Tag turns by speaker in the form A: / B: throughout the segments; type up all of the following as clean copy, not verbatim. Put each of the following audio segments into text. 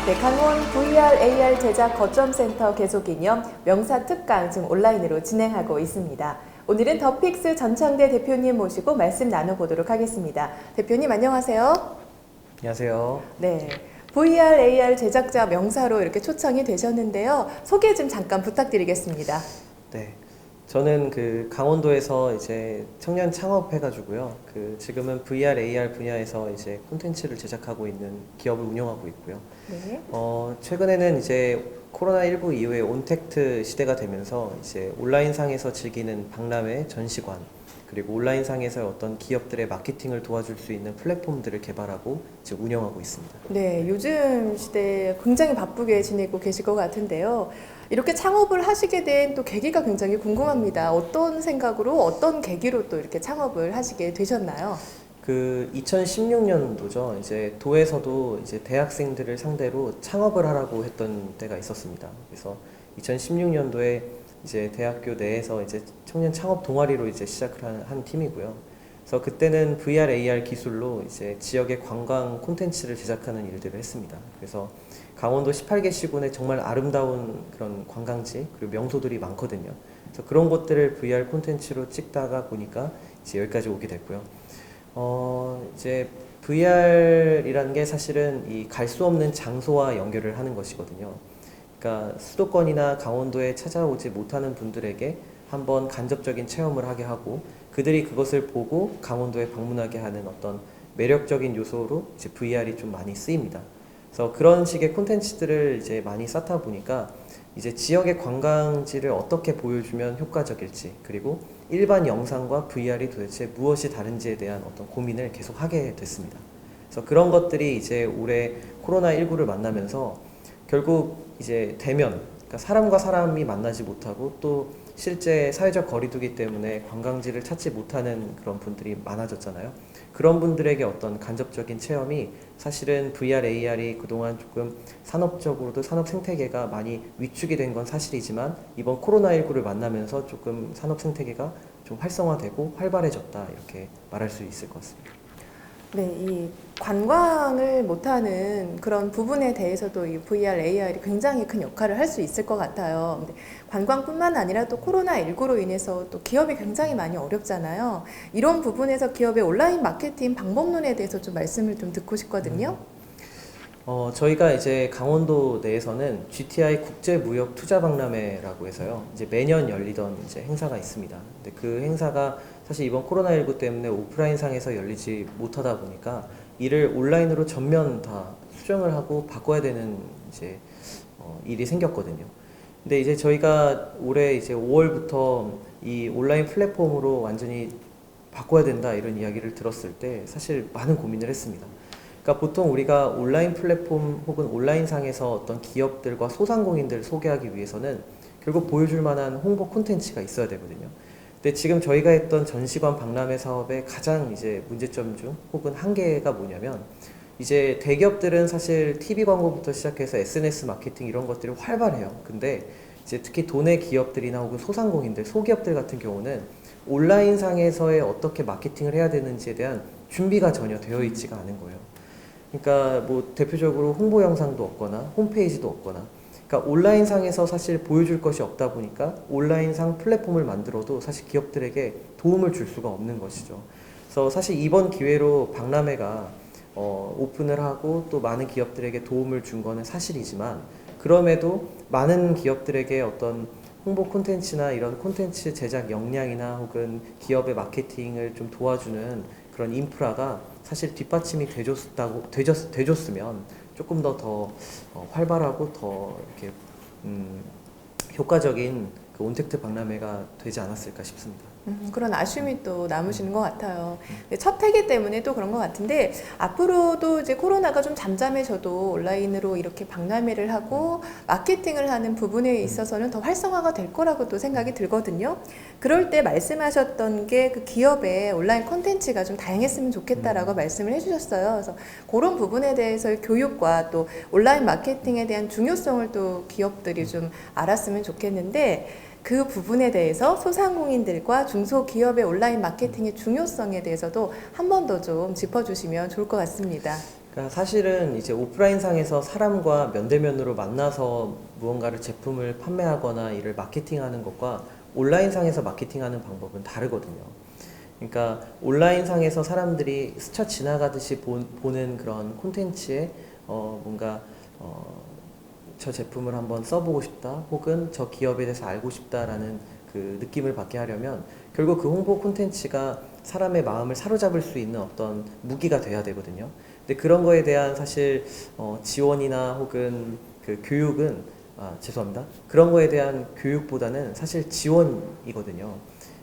A: 네, 강원 VR, AR 제작 거점센터 개소 기념 명사 특강 지금 온라인으로 진행하고 있습니다. 오늘은 더픽스 전창대 대표님 모시고 말씀 나눠보도록 하겠습니다. 대표님 안녕하세요.
B: 안녕하세요.
A: 네, VR, AR 제작자 명사로 이렇게 초청이 되셨는데요. 소개 좀 잠깐 부탁드리겠습니다.
B: 네, 저는 강원도에서 이제 청년 창업해가지고요. 지금은 VR, AR 분야에서 이제 콘텐츠를 제작하고 있는 기업을 운영하고 있고요.
A: 네.
B: 최근에는 이제 코로나19 이후에 온택트 시대가 되면서 이제 온라인상에서 즐기는 박람회, 전시관, 그리고 온라인상에서 어떤 기업들의 마케팅을 도와줄 수 있는 플랫폼들을 개발하고 이제 운영하고 있습니다.
A: 네, 요즘 시대에 굉장히 바쁘게 지내고 계실 것 같은데요. 이렇게 창업을 하시게 된 또 계기가 굉장히 궁금합니다. 어떤 생각으로, 어떤 계기로 또 이렇게 창업을 하시게 되셨나요?
B: 2016년도죠. 이제 도에서도 이제 대학생들을 상대로 창업을 하라고 했던 때가 있었습니다. 그래서 2016년도에 이제 대학교 내에서 이제 청년 창업 동아리로 이제 시작을 한 팀이고요. 그래서 그때는 VR, AR 기술로 이제 지역의 관광 콘텐츠를 제작하는 일들을 했습니다. 그래서 강원도 18개 시군에 정말 아름다운 그런 관광지 그리고 명소들이 많거든요. 그래서 그런 곳들을 VR 콘텐츠로 찍다가 보니까 이제 여기까지 오게 됐고요. 이제 VR이라는 게 사실은 이 갈 수 없는 장소와 연결을 하는 것이거든요. 그러니까 수도권이나 강원도에 찾아오지 못하는 분들에게 한번 간접적인 체험을 하게 하고 그들이 그것을 보고 강원도에 방문하게 하는 어떤 매력적인 요소로 이제 VR이 좀 많이 쓰입니다. 그래서 그런 식의 콘텐츠들을 이제 많이 쌓다 보니까 이제 지역의 관광지를 어떻게 보여주면 효과적일지 그리고 일반 영상과 VR이 도대체 무엇이 다른지에 대한 어떤 고민을 계속 하게 됐습니다. 그래서 그런 것들이 이제 올해 코로나19를 만나면서 결국 이제 대면, 그러니까 사람과 사람이 만나지 못하고 또 실제 사회적 거리두기 때문에 관광지를 찾지 못하는 그런 분들이 많아졌잖아요. 그런 분들에게 어떤 간접적인 체험이 사실은 VR, AR이 그동안 조금 산업적으로도 산업 생태계가 많이 위축이 된 건 사실이지만 이번 코로나19를 만나면서 조금 산업 생태계가 좀 활성화되고 활발해졌다 이렇게 말할 수 있을 것 같습니다.
A: 네, 이 관광을 못하는 그런 부분에 대해서도 이 VR, AR이 굉장히 큰 역할을 할 수 있을 것 같아요. 근데 관광뿐만 아니라 또 코로나19로 인해서 또 기업이 굉장히 많이 어렵잖아요. 이런 부분에서 기업의 온라인 마케팅 방법론에 대해서 좀 말씀을 좀 듣고 싶거든요.
B: 저희가 이제 강원도 내에서는 GTI 국제무역투자박람회라고 해서요. 이제 매년 열리던 이제 행사가 있습니다. 근데 그 행사가 사실 이번 코로나19 때문에 오프라인 상에서 열리지 못하다 보니까 이를 온라인으로 전면 다 수정을 하고 바꿔야 되는 이제 일이 생겼거든요. 근데 이제 저희가 올해 이제 5월부터 이 온라인 플랫폼으로 완전히 바꿔야 된다 이런 이야기를 들었을 때 사실 많은 고민을 했습니다. 그러니까 보통 우리가 온라인 플랫폼 혹은 온라인상에서 어떤 기업들과 소상공인들을 소개하기 위해서는 결국 보여줄 만한 홍보 콘텐츠가 있어야 되거든요. 근데 지금 저희가 했던 전시관 박람회 사업의 가장 이제 문제점 중 혹은 한계가 뭐냐면 이제 대기업들은 사실 TV 광고부터 시작해서 SNS 마케팅 이런 것들이 활발해요. 근데 이제 특히 도내 기업들이나 혹은 소상공인들, 소기업들 같은 경우는 온라인상에서의 어떻게 마케팅을 해야 되는지에 대한 준비가 전혀 되어 있지가 않은 거예요. 그러니까 뭐 대표적으로 홍보 영상도 없거나 홈페이지도 없거나 그러니까 온라인상에서 사실 보여줄 것이 없다 보니까 온라인상 플랫폼을 만들어도 사실 기업들에게 도움을 줄 수가 없는 것이죠. 그래서 사실 이번 기회로 박람회가 오픈을 하고 또 많은 기업들에게 도움을 준 거는 사실이지만 그럼에도 많은 기업들에게 어떤 홍보 콘텐츠나 이런 콘텐츠 제작 역량이나 혹은 기업의 마케팅을 좀 도와주는 그런 인프라가 사실 뒷받침이 돼줬으면 조금 더 활발하고 더 이렇게 효과적인 그 온택트 박람회가 되지 않았을까 싶습니다.
A: 그런 아쉬움이 또 남으시는 것 같아요. 첫 해기 때문에 또 그런 것 같은데 앞으로도 이제 코로나가 좀 잠잠해져도 온라인으로 이렇게 박람회를 하고 마케팅을 하는 부분에 있어서는 더 활성화가 될 거라고 또 생각이 들거든요. 그럴 때 말씀하셨던 게 그 기업의 온라인 콘텐츠가 좀 다양했으면 좋겠다라고 말씀을 해주셨어요. 그래서 그런 부분에 대해서의 교육과 또 온라인 마케팅에 대한 중요성을 또 기업들이 좀 알았으면 좋겠는데 그 부분에 대해서 소상공인들과 중소기업의 온라인 마케팅의 중요성에 대해서도 한 번 더 좀 짚어주시면 좋을 것 같습니다.
B: 그러니까 사실은 이제 오프라인 상에서 사람과 면대면으로 만나서 무언가를 제품을 판매하거나 이를 마케팅하는 것과 온라인 상에서 마케팅하는 방법은 다르거든요. 그러니까 온라인 상에서 사람들이 스쳐 지나가듯이 보는 그런 콘텐츠에 뭔가 저 제품을 한번 써보고 싶다, 혹은 저 기업에 대해서 알고 싶다라는 그 느낌을 받게 하려면 결국 그 홍보 콘텐츠가 사람의 마음을 사로잡을 수 있는 어떤 무기가 돼야 되거든요. 근데 그런 거에 대한 사실 지원이나 혹은 그 교육은 죄송합니다. 그런 거에 대한 교육보다는 사실 지원이거든요.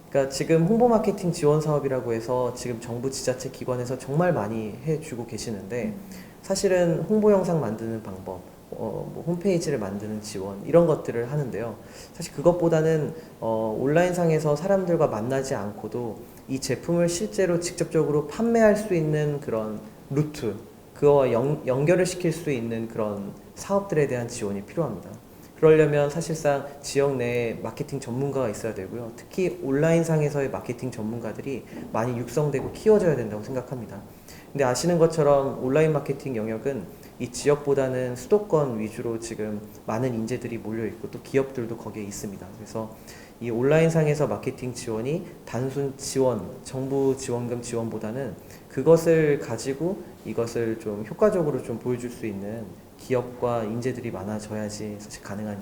B: 그러니까 지금 홍보 마케팅 지원 사업이라고 해서 지금 정부 지자체 기관에서 정말 많이 해주고 계시는데 사실은 홍보 영상 만드는 방법, 뭐 홈페이지를 만드는 지원 이런 것들을 하는데요. 사실 그것보다는 온라인 상에서 사람들과 만나지 않고도 이 제품을 실제로 직접적으로 판매할 수 있는 그런 루트, 그거와 연결을 시킬 수 있는 그런 사업들에 대한 지원이 필요합니다. 그러려면 사실상 지역 내에 마케팅 전문가가 있어야 되고요. 특히 온라인 상에서의 마케팅 전문가들이 많이 육성되고 키워져야 된다고 생각합니다. 근데 아시는 것처럼 온라인 마케팅 영역은 이 지역보다는 수도권 위주로 지금 많은 인재들이 몰려 있고 또 기업들도 거기에 있습니다. 그래서 이 온라인 상에서 마케팅 지원이 단순 지원, 정부 지원금 지원보다는 그것을 가지고 이것을 좀 효과적으로 좀 보여줄 수 있는 기업과 인재들이 많아져야지 사실 가능한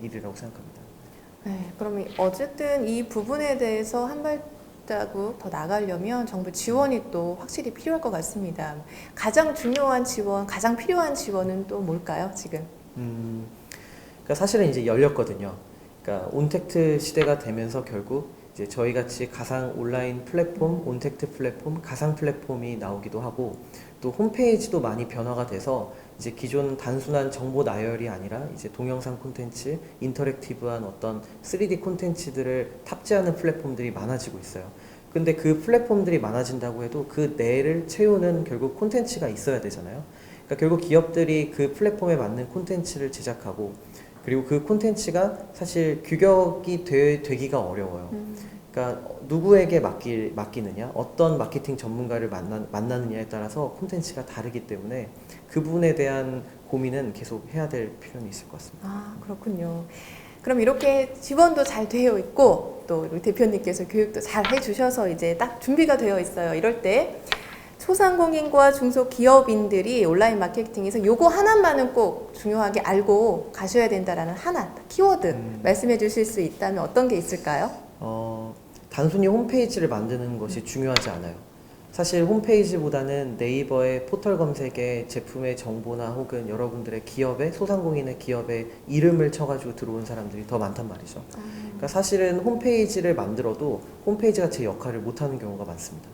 B: 일이라고 생각합니다.
A: 네, 그러면 어쨌든 이 부분에 대해서 한 발자국 더 나가려면 정부 지원이 또 확실히 필요할 것 같습니다. 가장 중요한 지원, 가장 필요한 지원은 또 뭘까요, 지금?
B: 그러니까 사실은 이제 열렸거든요. 그러니까 온택트 시대가 되면서 결국 이제 저희 같이 가상 온라인 플랫폼, 온택트 플랫폼, 가상 플랫폼이 나오기도 하고 또 홈페이지도 많이 변화가 돼서 이제 기존 단순한 정보 나열이 아니라 이제 동영상 콘텐츠, 인터랙티브한 어떤 3D 콘텐츠들을 탑재하는 플랫폼들이 많아지고 있어요. 근데 그 플랫폼들이 많아진다고 해도 그 내를 채우는 결국 콘텐츠가 있어야 되잖아요. 그러니까 결국 기업들이 그 플랫폼에 맞는 콘텐츠를 제작하고 그리고 그 콘텐츠가 사실 규격이 되기가 어려워요. 그러니까 누구에게 맡기느냐, 어떤 마케팅 전문가를 만나느냐에 따라서 콘텐츠가 다르기 때문에 그 부분에 대한 고민은 계속 해야 될 필요는 있을 것 같습니다.
A: 아, 그렇군요. 그럼 이렇게 지원도 잘 되어 있고 또 우리 대표님께서 교육도 잘 해주셔서 이제 딱 준비가 되어 있어요. 이럴 때 소상공인과 중소기업인들이 온라인 마케팅에서 요거 하나만은 꼭 중요하게 알고 가셔야 된다라는 하나, 키워드 말씀해 주실 수 있다면 어떤 게 있을까요?
B: 단순히 홈페이지를 만드는 것이 중요하지 않아요. 사실 홈페이지보다는 네이버의 포털 검색에 제품의 정보나 혹은 여러분들의 기업의, 소상공인의 기업의 이름을 쳐가지고 들어온 사람들이 더 많단 말이죠. 그러니까 사실은 홈페이지를 만들어도 홈페이지가 제 역할을 못하는 경우가 많습니다.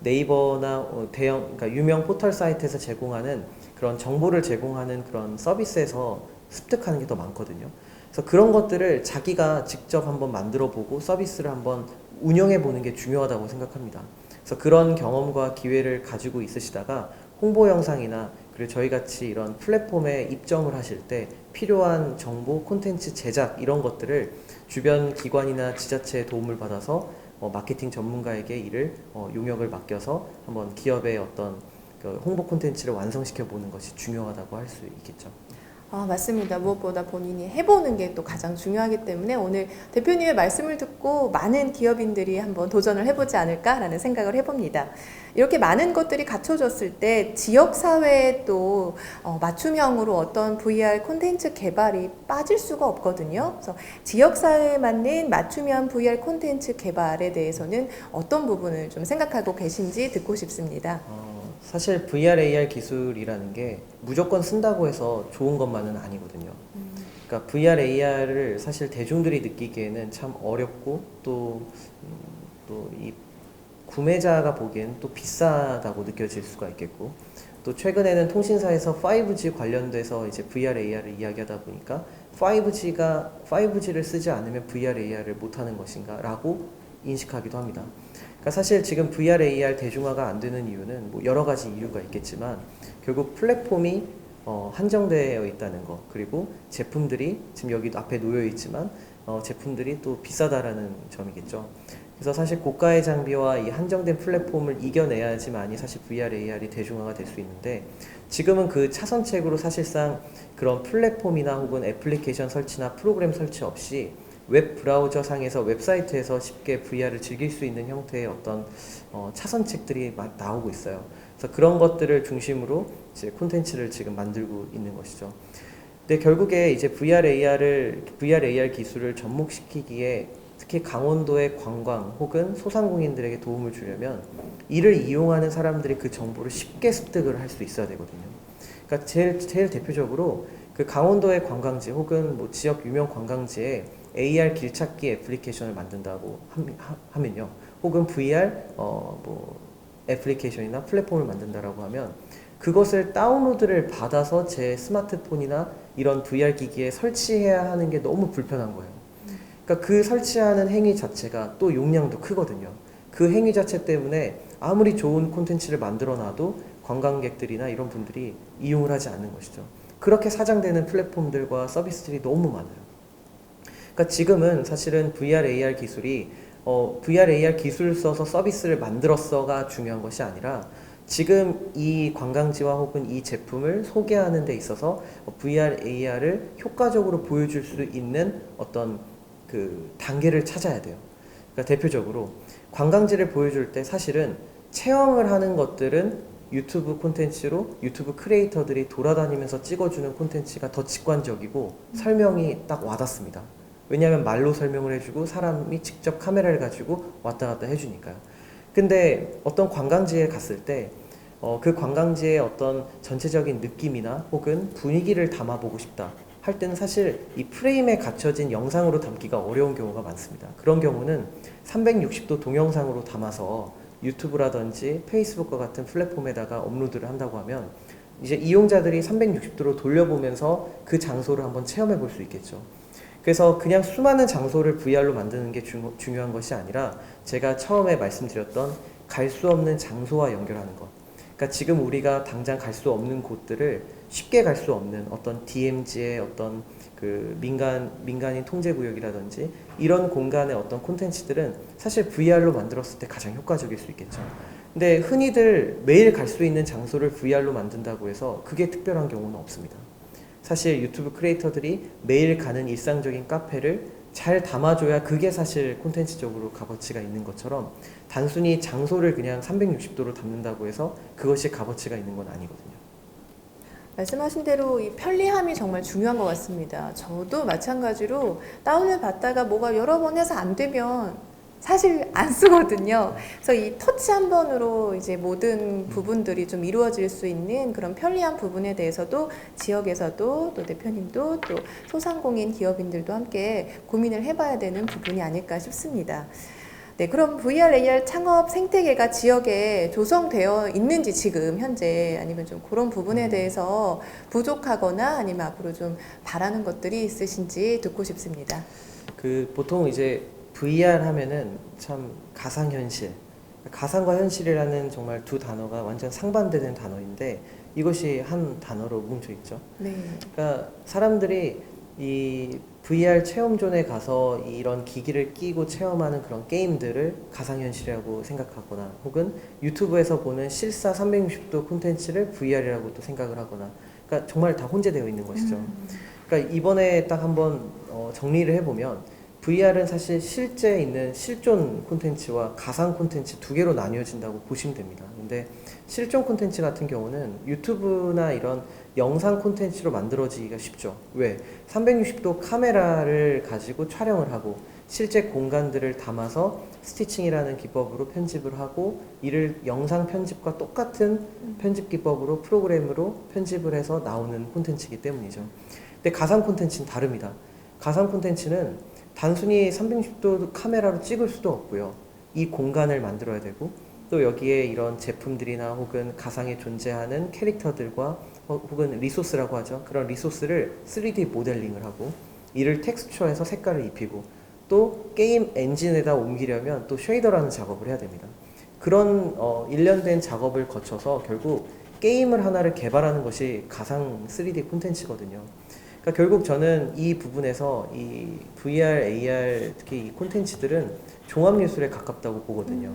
B: 네이버나 그러니까 유명 포털 사이트에서 제공하는 그런 정보를 제공하는 그런 서비스에서 습득하는 게 더 많거든요. 그래서 그런 것들을 자기가 직접 한번 만들어 보고 서비스를 한번 운영해 보는 게 중요하다고 생각합니다. 그래서 그런 경험과 기회를 가지고 있으시다가 홍보 영상이나 그리고 저희 같이 이런 플랫폼에 입점을 하실 때 필요한 정보, 콘텐츠 제작 이런 것들을 주변 기관이나 지자체의 도움을 받아서 마케팅 전문가에게 이를 용역을 맡겨서 한번 기업의 어떤 그 홍보 콘텐츠를 완성시켜 보는 것이 중요하다고 할 수 있겠죠.
A: 맞습니다. 무엇보다 본인이 해보는 게 또 가장 중요하기 때문에 오늘 대표님의 말씀을 듣고 많은 기업인들이 한번 도전을 해보지 않을까라는 생각을 해봅니다. 이렇게 많은 것들이 갖춰졌을 때 지역사회에 또 맞춤형으로 어떤 VR 콘텐츠 개발이 빠질 수가 없거든요. 그래서 지역사회에 맞는 맞춤형 VR 콘텐츠 개발에 대해서는 어떤 부분을 좀 생각하고 계신지 듣고 싶습니다.
B: 사실 VR, AR 기술이라는 게 무조건 쓴다고 해서 좋은 것만은 아니거든요. 그러니까 VR, AR을 사실 대중들이 느끼기에는 참 어렵고 또 이 구매자가 보기엔 또 비싸다고 느껴질 수가 있겠고 또 최근에는 통신사에서 5G 관련돼서 이제 VR, AR을 이야기하다 보니까 5G를 쓰지 않으면 VR, AR을 못하는 것인가 라고 인식하기도 합니다. 그러니까 사실 지금 VR, AR 대중화가 안 되는 이유는 뭐 여러 가지 이유가 있겠지만 결국 플랫폼이 한정되어 있다는 거, 그리고 제품들이 지금 여기 앞에 놓여 있지만 제품들이 또 비싸다라는 점이겠죠. 그래서 사실 고가의 장비와 이 한정된 플랫폼을 이겨내야지만이 사실 VR, AR이 대중화가 될 수 있는데 지금은 그 차선책으로 사실상 그런 플랫폼이나 혹은 애플리케이션 설치나 프로그램 설치 없이 웹 브라우저 상에서 웹사이트에서 쉽게 VR을 즐길 수 있는 형태의 어떤 차선책들이 나오고 있어요. 그래서 그런 것들을 중심으로 이제 콘텐츠를 지금 만들고 있는 것이죠. 근데 결국에 이제 VR, AR 기술을 접목시키기에 특히 강원도의 관광 혹은 소상공인들에게 도움을 주려면 이를 이용하는 사람들이 그 정보를 쉽게 습득을 할 수 있어야 되거든요. 그러니까 제일 대표적으로 그 강원도의 관광지 혹은 뭐 지역 유명 관광지에 AR 길찾기 애플리케이션을 만든다고 하면요. 혹은 VR 뭐 애플리케이션이나 플랫폼을 만든다라고 하면 그것을 다운로드를 받아서 제 스마트폰이나 이런 VR 기기에 설치해야 하는 게 너무 불편한 거예요. 그러니까 그 설치하는 행위 자체가 또 용량도 크거든요. 그 행위 자체 때문에 아무리 좋은 콘텐츠를 만들어 놔도 관광객들이나 이런 분들이 이용을 하지 않는 것이죠. 그렇게 사장되는 플랫폼들과 서비스들이 너무 많아요. 그러니까 지금은 사실은 VR, AR 기술이 VR, AR 기술을 써서 서비스를 만들었어가 중요한 것이 아니라 지금 이 관광지와 혹은 이 제품을 소개하는 데 있어서 VR, AR을 효과적으로 보여줄 수 있는 어떤 그 단계를 찾아야 돼요. 그러니까 대표적으로 관광지를 보여줄 때 사실은 체험을 하는 것들은 유튜브 콘텐츠로 유튜브 크리에이터들이 돌아다니면서 찍어주는 콘텐츠가 더 직관적이고 설명이 딱 와닿습니다. 왜냐하면 말로 설명을 해주고 사람이 직접 카메라를 가지고 왔다 갔다 해주니까요. 근데 어떤 관광지에 갔을 때 그 관광지의 어떤 전체적인 느낌이나 혹은 분위기를 담아보고 싶다 할 때는 사실 이 프레임에 갇혀진 영상으로 담기가 어려운 경우가 많습니다. 그런 경우는 360도 동영상으로 담아서 유튜브라든지 페이스북과 같은 플랫폼에다가 업로드를 한다고 하면 이제 이용자들이 360도로 돌려보면서 그 장소를 한번 체험해 볼 수 있겠죠. 그래서 그냥 수많은 장소를 VR로 만드는 게 중요한 것이 아니라 제가 처음에 말씀드렸던 갈 수 없는 장소와 연결하는 것. 그러니까 지금 우리가 당장 갈 수 없는 곳들을 쉽게 갈 수 없는 어떤 DMZ의 어떤 그 민간인 통제구역이라든지 이런 공간의 어떤 콘텐츠들은 사실 VR로 만들었을 때 가장 효과적일 수 있겠죠. 근데 흔히들 매일 갈 수 있는 장소를 VR로 만든다고 해서 그게 특별한 경우는 없습니다. 사실 유튜브 크리에이터들이 매일 가는 일상적인 카페를 잘 담아줘야 그게 사실 콘텐츠적으로 값어치가 있는 것처럼 단순히 장소를 그냥 360도로 담는다고 해서 그것이 값어치가 있는 건 아니거든요.
A: 말씀하신 대로 이 편리함이 정말 중요한 것 같습니다. 저도 마찬가지로 다운을 받다가 뭐가 여러 번 해서 안 되면 사실 안 쓰거든요. 그래서 이 터치 한 번으로 이제 모든 부분들이 좀 이루어질 수 있는 그런 편리한 부분에 대해서도 지역에서도 또 대표님도 또 소상공인 기업인들도 함께 고민을 해봐야 되는 부분이 아닐까 싶습니다. 네, 그럼 VR, AR 창업 생태계가 지역에 조성되어 있는지 지금 현재 아니면 좀 그런 부분에 대해서 부족하거나 아니면 앞으로 좀 바라는 것들이 있으신지 듣고 싶습니다.
B: 그 보통 이제 VR 하면은 참 가상현실, 가상과 현실이라는 정말 두 단어가 완전 상반되는 단어인데 이것이 한 단어로 뭉쳐 있죠.
A: 네.
B: 그러니까 사람들이 이 VR 체험존에 가서 이런 기기를 끼고 체험하는 그런 게임들을 가상현실이라고 생각하거나 혹은 유튜브에서 보는 실사 360도 콘텐츠를 VR이라고 또 생각을 하거나 그러니까 정말 다 혼재되어 있는 것이죠. 그러니까 이번에 딱 한번 정리를 해보면 VR은 사실 실제 있는 실존 콘텐츠와 가상 콘텐츠 두 개로 나뉘어진다고 보시면 됩니다. 근데 실존 콘텐츠 같은 경우는 유튜브나 이런 영상 콘텐츠로 만들어지기가 쉽죠. 왜? 360도 카메라를 가지고 촬영을 하고 실제 공간들을 담아서 스티칭이라는 기법으로 편집을 하고 이를 영상 편집과 똑같은 편집 기법으로 프로그램으로 편집을 해서 나오는 콘텐츠이기 때문이죠. 근데 가상 콘텐츠는 다릅니다. 가상 콘텐츠는 단순히 360도 카메라로 찍을 수도 없고요. 이 공간을 만들어야 되고 또 여기에 이런 제품들이나 혹은 가상에 존재하는 캐릭터들과 혹은 리소스라고 하죠. 그런 리소스를 3D 모델링을 하고 이를 텍스처해서 색깔을 입히고 또 게임 엔진에다 옮기려면 또 쉐이더라는 작업을 해야 됩니다. 그런 일련된 작업을 거쳐서 결국 게임을 하나를 개발하는 것이 가상 3D 콘텐츠거든요. 그러니까 결국 저는 이 부분에서 이 VR, AR 특히 이 콘텐츠들은 종합예술에 가깝다고 보거든요.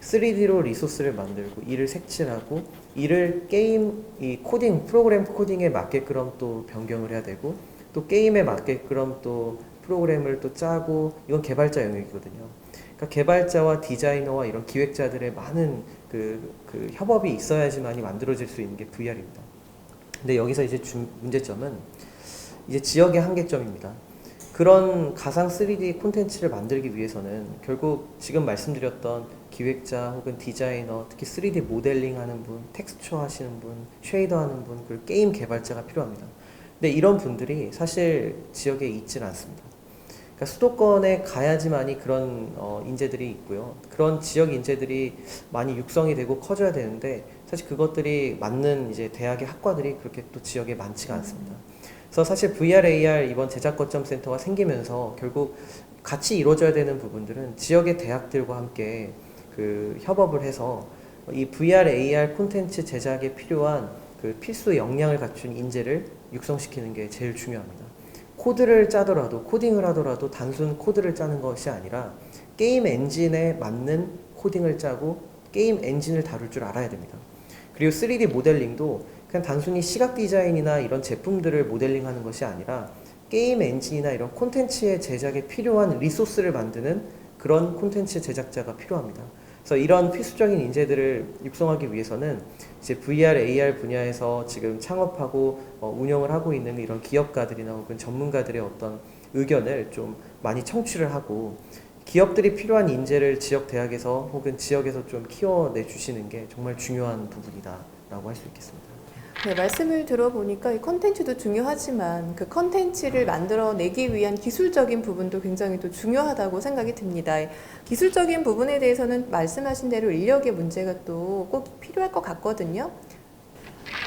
B: 3D로 리소스를 만들고 이를 색칠하고 이를 게임 이 코딩 프로그램 코딩에 맞게끔 또 변경을 해야 되고 또 게임에 맞게끔 또 프로그램을 또 짜고 이건 개발자 영역이거든요. 그러니까 개발자와 디자이너와 이런 기획자들의 많은 그 협업이 있어야지만이 만들어질 수 있는 게 VR입니다. 근데 여기서 이제 문제점은 이제 지역의 한계점입니다. 그런 가상 3D 콘텐츠를 만들기 위해서는 결국 지금 말씀드렸던 기획자 혹은 디자이너, 특히 3D 모델링 하는 분, 텍스처 하시는 분, 쉐이더 하는 분, 그리고 게임 개발자가 필요합니다. 근데 이런 분들이 사실 지역에 있질 않습니다. 그러니까 수도권에 가야지만이 그런 인재들이 있고요. 그런 지역 인재들이 많이 육성이 되고 커져야 되는데 사실 그것들이 맞는 이제 대학의 학과들이 그렇게 또 지역에 많지가 않습니다. 그래서 사실 VR, AR 이번 제작 거점 센터가 생기면서 결국 같이 이루어져야 되는 부분들은 지역의 대학들과 함께 그 협업을 해서 이 VR, AR 콘텐츠 제작에 필요한 그 필수 역량을 갖춘 인재를 육성시키는 게 제일 중요합니다. 코드를 짜더라도, 코딩을 하더라도 단순 코드를 짜는 것이 아니라 게임 엔진에 맞는 코딩을 짜고 게임 엔진을 다룰 줄 알아야 됩니다. 그리고 3D 모델링도 그냥 단순히 시각 디자인이나 이런 제품들을 모델링하는 것이 아니라 게임 엔진이나 이런 콘텐츠의 제작에 필요한 리소스를 만드는 그런 콘텐츠 제작자가 필요합니다. 그래서 이런 필수적인 인재들을 육성하기 위해서는 이제 VR, AR 분야에서 지금 창업하고 운영을 하고 있는 이런 기업가들이나 혹은 전문가들의 어떤 의견을 좀 많이 청취를 하고 기업들이 필요한 인재를 지역 대학에서 혹은 지역에서 좀 키워내 주시는 게 정말 중요한 부분이다라고 할 수 있겠습니다.
A: 네, 말씀을 들어보니까 이 컨텐츠도 중요하지만 그 컨텐츠를 만들어내기 위한 기술적인 부분도 굉장히 또 중요하다고 생각이 듭니다. 기술적인 부분에 대해서는 말씀하신 대로 인력의 문제가 또 꼭 필요할 것 같거든요.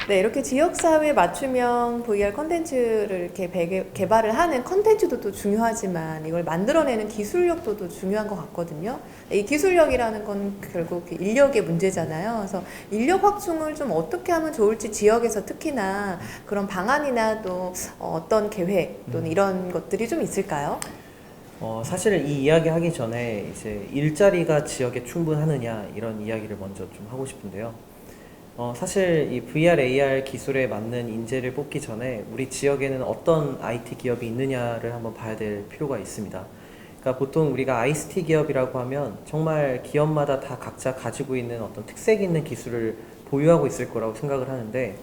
A: 네, 이렇게 지역사회 맞춤형 VR 컨텐츠를 이렇게 개발을 하는 컨텐츠도 또 중요하지만 이걸 만들어내는 기술력도 또 중요한 것 같거든요. 이 기술력이라는 건 결국 인력의 문제잖아요. 그래서 인력 확충을 좀 어떻게 하면 좋을지 지역에서 특히나 그런 방안이나 또 어떤 계획 또는 이런 것들이 좀 있을까요?
B: 사실 이 이야기 하기 전에 이제 일자리가 지역에 충분하느냐 이런 이야기를 먼저 좀 하고 싶은데요. 사실 이 VR, AR 기술에 맞는 인재를 뽑기 전에 우리 지역에는 어떤 IT 기업이 있느냐를 한번 봐야 될 필요가 있습니다. 그러니까 보통 우리가 ICT 기업이라고 하면 정말 기업마다 다 각자 가지고 있는 어떤 특색 있는 기술을 보유하고 있을 거라고 생각을 하는데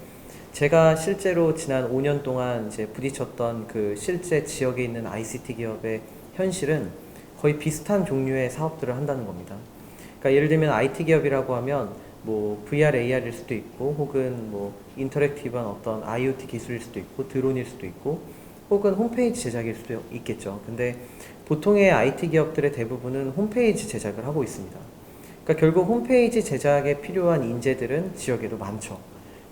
B: 제가 실제로 지난 5년 동안 이제 부딪혔던 그 실제 지역에 있는 ICT 기업의 현실은 거의 비슷한 종류의 사업들을 한다는 겁니다. 그러니까 예를 들면 IT 기업이라고 하면 뭐 VR, AR일 수도 있고 혹은 뭐 인터랙티브한 어떤 IoT 기술일 수도 있고 드론일 수도 있고 혹은 홈페이지 제작일 수도 있겠죠. 근데 보통의 IT 기업들의 대부분은 홈페이지 제작을 하고 있습니다. 그러니까 결국 홈페이지 제작에 필요한 인재들은 지역에도 많죠.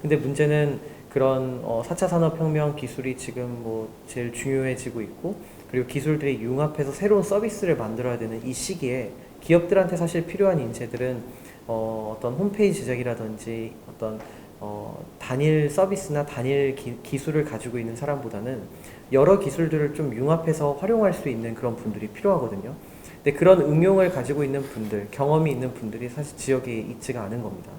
B: 근데 문제는 그런 4차 산업혁명 기술이 지금 뭐 제일 중요해지고 있고 그리고 기술들이 융합해서 새로운 서비스를 만들어야 되는 이 시기에 기업들한테 사실 필요한 인재들은 어떤 홈페이지 제작이라든지 어떤 단일 서비스나 단일 기술을 가지고 있는 사람보다는 여러 기술들을 좀 융합해서 활용할 수 있는 그런 분들이 필요하거든요. 근데 그런 응용을 가지고 있는 분들, 경험이 있는 분들이 사실 지역에 있지가 않은 겁니다.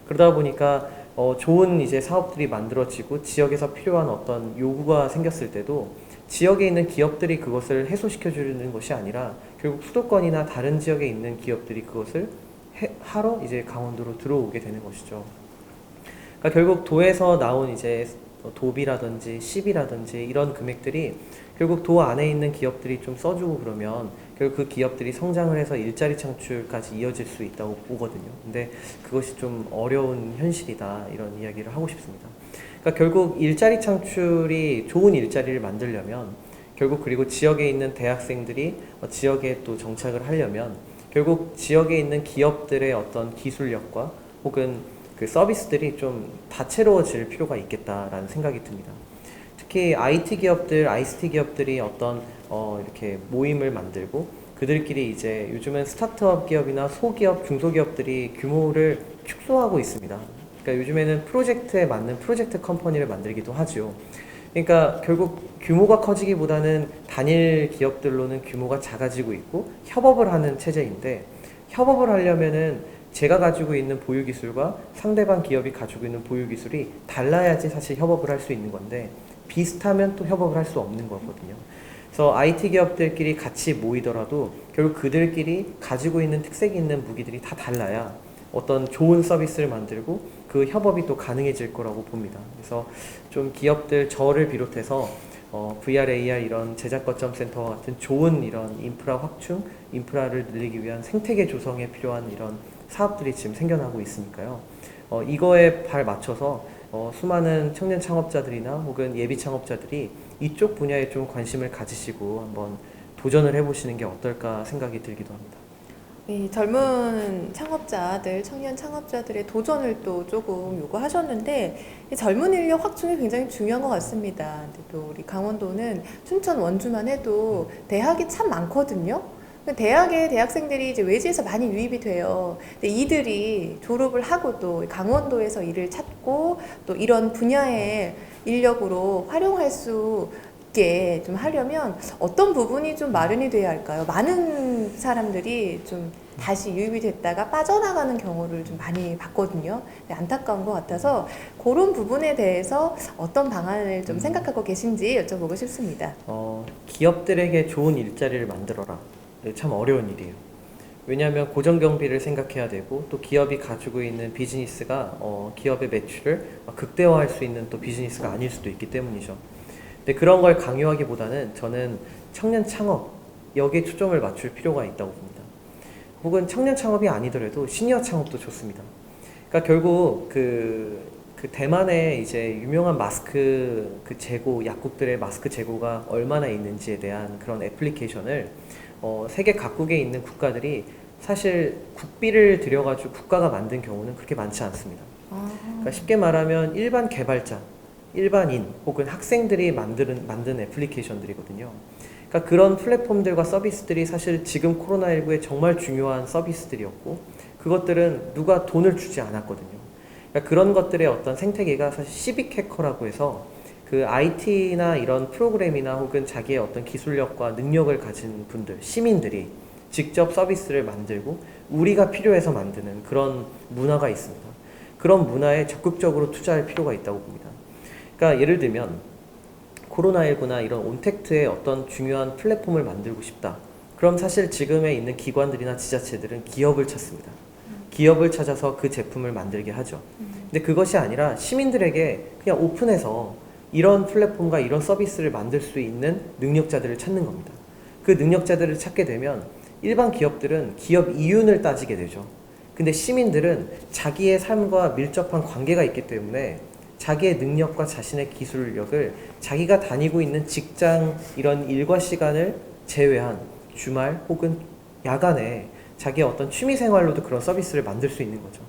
B: 그러다 보니까 좋은 이제 사업들이 만들어지고 지역에서 필요한 어떤 요구가 생겼을 때도 지역에 있는 기업들이 그것을 해소시켜 주는 것이 아니라 결국 수도권이나 다른 지역에 있는 기업들이 그것을 하러 이제 강원도로 들어오게 되는 것이죠. 그러니까 결국 도에서 나온 이제 도비라든지 시비라든지 이런 금액들이 결국 도 안에 있는 기업들이 좀 써주고 그러면 결국 그 기업들이 성장을 해서 일자리 창출까지 이어질 수 있다고 보거든요. 근데 그것이 좀 어려운 현실이다 이런 이야기를 하고 싶습니다. 그러니까 결국 일자리 창출이 좋은 일자리를 만들려면 결국 그리고 지역에 있는 대학생들이 지역에 또 정착을 하려면 결국 지역에 있는 기업들의 어떤 기술력과 혹은 그 서비스들이 좀 다채로워질 필요가 있겠다라는 생각이 듭니다. 특히 IT 기업들, ICT 기업들이 어떤 이렇게 모임을 만들고 그들끼리 이제 요즘은 스타트업 기업이나 소기업, 중소기업들이 규모를 축소하고 있습니다. 그러니까 요즘에는 프로젝트에 맞는 프로젝트 컴퍼니를 만들기도 하죠. 그러니까 결국 규모가 커지기보다는 단일 기업들로는 규모가 작아지고 있고 협업을 하는 체제인데, 협업을 하려면은 제가 가지고 있는 보유 기술과 상대방 기업이 가지고 있는 보유 기술이 달라야지 사실 협업을 할 수 있는 건데, 비슷하면 또 협업을 할 수 없는 거거든요. 그래서 IT 기업들끼리 같이 모이더라도 결국 그들끼리 가지고 있는 특색 있는 무기들이 다 달라야 어떤 좋은 서비스를 만들고 그 협업이 또 가능해질 거라고 봅니다. 그래서 좀 기업들, 저를 비롯해서 VR, AR 이런 제작 거점 센터와 같은 좋은 이런 인프라 확충, 인프라를 늘리기 위한 생태계 조성에 필요한 이런 사업들이 지금 생겨나고 있으니까요. 이거에 발 맞춰서 수많은 청년 창업자들이나 혹은 예비 창업자들이 이쪽 분야에 좀 관심을 가지시고 한번 도전을 해보시는 게 어떨까 생각이 들기도 합니다.
A: 이 젊은 창업자들, 청년 창업자들의 도전을 또 조금 요구하셨는데, 이 젊은 인력 확충이 굉장히 중요한 것 같습니다. 근데 또 우리 강원도는 춘천 원주만 해도 대학이 참 많거든요. 대학에 대학생들이 이제 외지에서 많이 유입이 돼요. 근데 이들이 졸업을 하고 또 강원도에서 일을 찾고 또 이런 분야의 인력으로 활용할 수 있게 좀 하려면 어떤 부분이 좀 마련이 돼야 할까요? 많은 사람들이 좀 다시 유입이 됐다가 빠져나가는 경우를 좀 많이 봤거든요. 안타까운 것 같아서 그런 부분에 대해서 어떤 방안을 좀 생각하고 계신지 여쭤보고 싶습니다.
B: 기업들에게 좋은 일자리를 만들어라. 참 어려운 일이에요. 왜냐하면 고정 경비를 생각해야 되고, 또 기업이 가지고 있는 비즈니스가 기업의 매출을 극대화할 수 있는 또 비즈니스가 아닐 수도 있기 때문이죠. 근데 그런 걸 강요하기보다는 저는 청년 창업, 여기에 초점을 맞출 필요가 있다고 봅니다. 혹은 청년 창업이 아니더라도 시니어 창업도 좋습니다. 그러니까 결국 그 대만의 이제 유명한 마스크 그 재고, 약국들의 마스크 재고가 얼마나 있는지에 대한 그런 애플리케이션을 세계 각국에 있는 국가들이 사실 국비를 들여가지고 국가가 만든 경우는 그렇게 많지 않습니다. 그러니까 쉽게 말하면 일반 개발자, 일반인 혹은 학생들이 만든 애플리케이션들이거든요. 그러니까 그런 플랫폼들과 서비스들이 사실 지금 코로나19에 정말 중요한 서비스들이었고, 그것들은 누가 돈을 주지 않았거든요. 그러니까 그런 것들의 어떤 생태계가 사실 시빅 해커라고 해서 그 IT나 이런 프로그램이나 혹은 자기의 어떤 기술력과 능력을 가진 분들, 시민들이 직접 서비스를 만들고 우리가 필요해서 만드는 그런 문화가 있습니다. 그런 문화에 적극적으로 투자할 필요가 있다고 봅니다. 그러니까 예를 들면 코로나19나 이런 온택트의 어떤 중요한 플랫폼을 만들고 싶다. 그럼 사실 지금에 있는 기관들이나 지자체들은 기업을 찾습니다. 기업을 찾아서 그 제품을 만들게 하죠. 근데 그것이 아니라 시민들에게 그냥 오픈해서 이런 플랫폼과 이런 서비스를 만들 수 있는 능력자들을 찾는 겁니다. 그 능력자들을 찾게 되면 일반 기업들은 기업 이윤을 따지게 되죠. 근데 시민들은 자기의 삶과 밀접한 관계가 있기 때문에 자기의 능력과 자신의 기술력을 자기가 다니고 있는 직장 이런 일과 시간을 제외한 주말 혹은 야간에 자기의 어떤 취미 생활로도 그런 서비스를 만들 수 있는 거죠.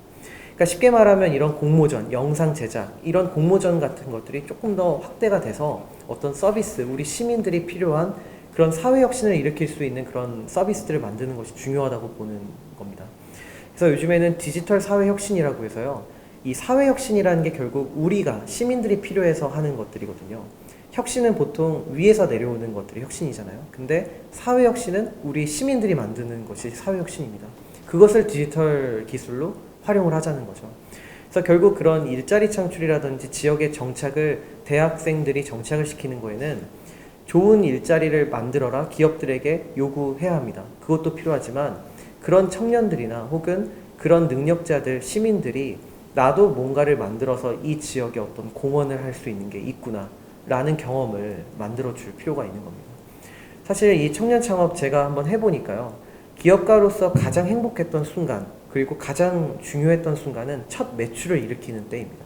B: 그러니까 쉽게 말하면 이런 공모전, 영상 제작, 이런 공모전 같은 것들이 조금 더 확대가 돼서 어떤 서비스, 우리 시민들이 필요한 그런 사회 혁신을 일으킬 수 있는 그런 서비스들을 만드는 것이 중요하다고 보는 겁니다. 그래서 요즘에는 디지털 사회 혁신이라고 해서요. 이 사회 혁신이라는 게 결국 우리가 시민들이 필요해서 하는 것들이거든요. 혁신은 보통 위에서 내려오는 것들이 혁신이잖아요. 근데 사회 혁신은 우리 시민들이 만드는 것이 사회 혁신입니다. 그것을 디지털 기술로 활용을 하자는 거죠. 그래서 결국 그런 일자리 창출이라든지 지역의 정착을 대학생들이 정착을 시키는 거에는 좋은 일자리를 만들어라 기업들에게 요구해야 합니다. 그것도 필요하지만 그런 청년들이나 혹은 그런 능력자들, 시민들이 나도 뭔가를 만들어서 이 지역에 어떤 공헌을 할 수 있는 게 있구나 라는 경험을 만들어 줄 필요가 있는 겁니다. 사실 이 청년 창업 제가 한번 해보니까요. 기업가로서 가장 행복했던 순간, 그리고 가장 중요했던 순간은 첫 매출을 일으키는 때입니다.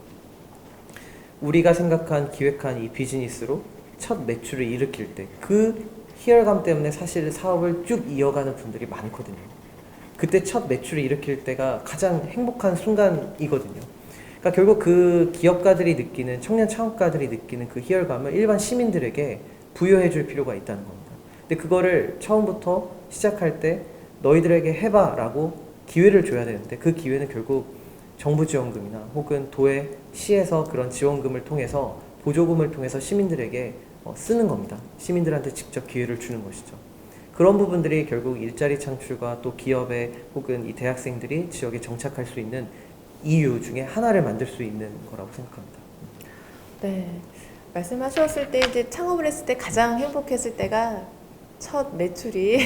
B: 우리가 생각한, 기획한 이 비즈니스로 첫 매출을 일으킬 때 그 희열감 때문에 사실 사업을 쭉 이어가는 분들이 많거든요. 그때 첫 매출을 일으킬 때가 가장 행복한 순간이거든요. 그러니까 결국 그 기업가들이 느끼는, 청년 창업가들이 느끼는 그 희열감을 일반 시민들에게 부여해 줄 필요가 있다는 겁니다. 근데 그거를 처음부터 시작할 때 너희들에게 해봐 라고 기회를 줘야 되는데, 그 기회는 결국 정부 지원금이나 혹은 도에, 시에서 그런 지원금을 통해서 보조금을 통해서 시민들에게 쓰는 겁니다. 시민들한테 직접 기회를 주는 것이죠. 그런 부분들이 결국 일자리 창출과 또 기업의 혹은 이 대학생들이 지역에 정착할 수 있는 이유 중에 하나를 만들 수 있는 거라고 생각합니다.
A: 네. 말씀하셨을 때 이제 창업을 했을 때 가장 행복했을 때가 첫 매출이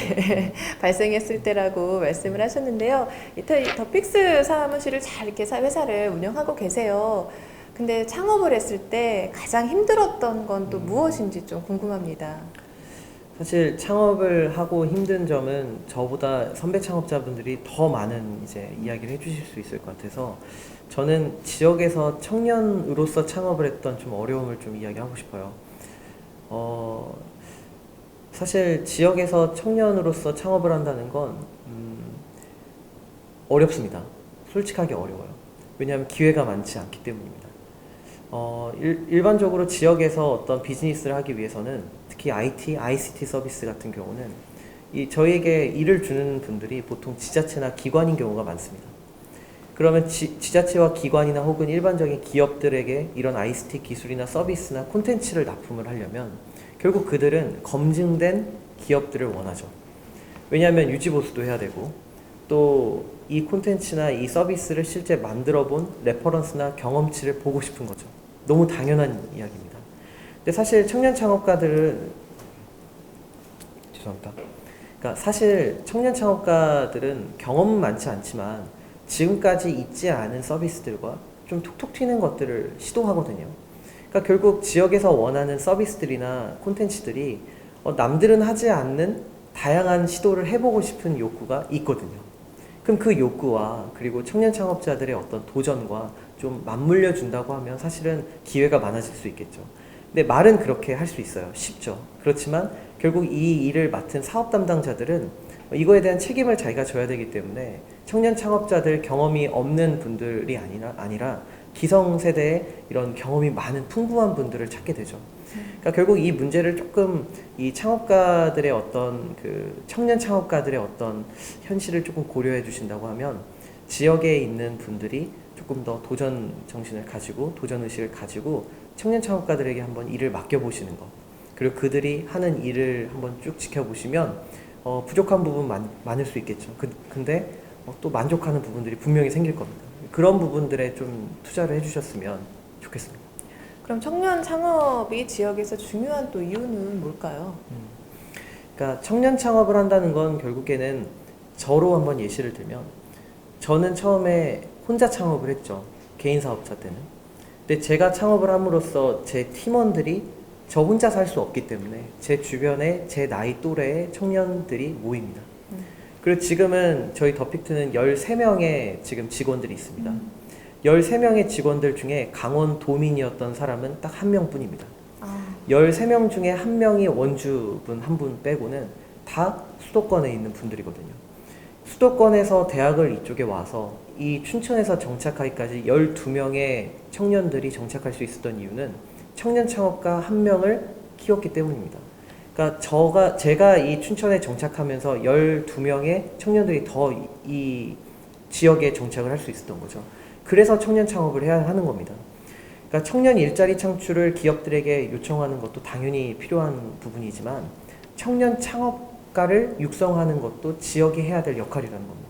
A: 발생했을 때라고 말씀을 하셨는데요. 이 더픽스 사무실을 잘 이렇게 회사를 운영하고 계세요. 근데 창업을 했을 때 가장 힘들었던 건 또 무엇인지 좀 궁금합니다.
B: 사실 창업을 하고 힘든 점은 저보다 선배 창업자분들이 더 많은 이제 이야기를 해주실 수 있을 것 같아서 저는 지역에서 청년으로서 창업을 했던 좀 어려움을 좀 이야기하고 싶어요. 사실 지역에서 청년으로서 창업을 한다는 건 어렵습니다. 솔직하게 어려워요. 왜냐하면 기회가 많지 않기 때문입니다. 일반적으로 지역에서 어떤 비즈니스를 하기 위해서는 특히 IT, ICT 서비스 같은 경우는 저희에게 일을 주는 분들이 보통 지자체나 기관인 경우가 많습니다. 그러면 지자체와 기관이나 혹은 일반적인 기업들에게 이런 ICT 기술이나 서비스나 콘텐츠를 납품을 하려면 결국 그들은 검증된 기업들을 원하죠. 왜냐하면 유지보수도 해야 되고 또 이 콘텐츠나 이 서비스를 실제 만들어 본 레퍼런스나 경험치를 보고 싶은 거죠. 너무 당연한 이야기입니다. 근데 사실 청년 창업가들은 죄송합니다. 그러니까 사실 청년 창업가들은 경험은 많지 않지만 지금까지 있지 않은 서비스들과 좀 톡톡 튀는 것들을 시도하거든요. 그러니까 결국 지역에서 원하는 서비스들이나 콘텐츠들이 남들은 하지 않는 다양한 시도를 해보고 싶은 욕구가 있거든요. 그럼 그 욕구와 그리고 청년 창업자들의 어떤 도전과 좀 맞물려 준다고 하면 사실은 기회가 많아질 수 있겠죠. 근데 말은 그렇게 할 수 있어요. 쉽죠. 그렇지만 결국 이 일을 맡은 사업 담당자들은 이거에 대한 책임을 자기가 져야 되기 때문에 청년 창업자들 경험이 없는 분들이 아니라 기성세대의 이런 경험이 많은 풍부한 분들을 찾게 되죠. 그러니까 결국 이 문제를 조금 이 창업가들의 어떤 청년 창업가들의 어떤 현실을 조금 고려해 주신다고 하면 지역에 있는 분들이 조금 더 도전 정신을 가지고 도전 의식을 가지고 청년 창업가들에게 한번 일을 맡겨보시는 것, 그리고 그들이 하는 일을 한번 쭉 지켜보시면 부족한 부분 많을 수 있겠죠. 근데 또 만족하는 부분들이 분명히 생길 겁니다. 그런 부분들에 좀 투자를 해주셨으면 좋겠습니다.
A: 그럼 청년 창업이 지역에서 중요한 또 이유는 뭘까요?
B: 그러니까 청년 창업을 한다는 건 결국에는 저로 한번 예시를 들면 저는 처음에 혼자 창업을 했죠. 개인 사업자 때는. 근데 제가 창업을 함으로써 제 팀원들이 저 혼자 살 수 없기 때문에 제 주변에 제 나이 또래의 청년들이 모입니다. 그리고 지금은 저희 더픽트는 13명의 지금 직원들이 있습니다. 13명의 직원들 중에 강원 도민이었던 사람은 딱 한 명뿐입니다. 13명 중에 한 명이 원주분 한 분 빼고는 다 수도권에 있는 분들이거든요. 수도권에서 대학을 이쪽에 와서 이 춘천에서 정착하기까지 12명의 청년들이 정착할 수 있었던 이유는 청년 창업가 한 명을 키웠기 때문입니다. 그러니까 제가 이 춘천에 정착하면서 12명의 청년들이 더 이 지역에 정착을 할 수 있었던 거죠. 그래서 청년 창업을 해야 하는 겁니다. 그러니까 청년 일자리 창출을 기업들에게 요청하는 것도 당연히 필요한 부분이지만 청년 창업가를 육성하는 것도 지역이 해야 될 역할이라는 겁니다.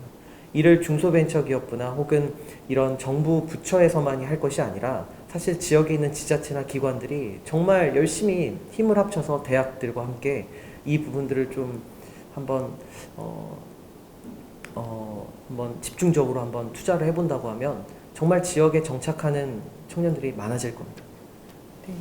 B: 이를 중소벤처기업부나 혹은 이런 정부 부처에서만이 할 것이 아니라 사실 지역에 있는 지자체나 기관들이 정말 열심히 힘을 합쳐서 대학들과 함께 이 부분들을 좀 한번 한번 집중적으로 한번 투자를 해본다고 하면 정말 지역에 정착하는 청년들이 많아질 겁니다.
A: 네.